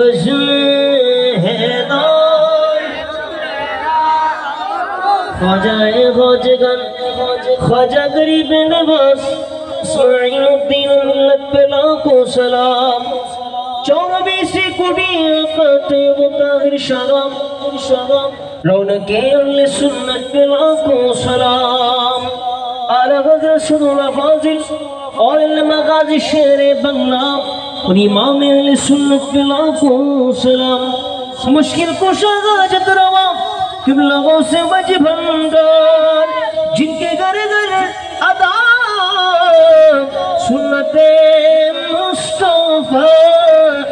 Buzz में हैदार ख्वाजाए ख्वाजगन ख्वाजा गरीब नवाज इस्माइलुद्दीन मिल्लत पे लाखों सलाम 24 कोटी ताहिर शागाम रौनके अहले सुन्नत पे लाखों सलाम आला हज़रत सदुल्लाह फाजिल और इल्मा गाज़ी शेरे बंगला और इमाम अहले सुन्नत पे लाखों सलाम मुश्किल कुशा हाजत रवा किबला से वज भंडार जिनके घर घर अदा सुन्नते मुस्तफा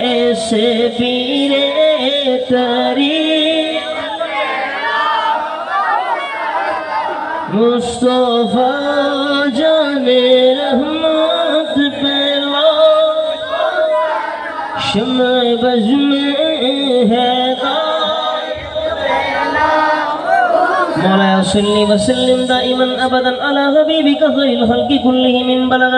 ऐसे पीरे तरी मुस्तफा जाने रहमत पेला शम्मा बज़ में हैदार मौला सल्ली व सल्लिम दाइमन अबदन अला हबीबिका खैरिल खल्क़ि कुल्लिहिम बलग।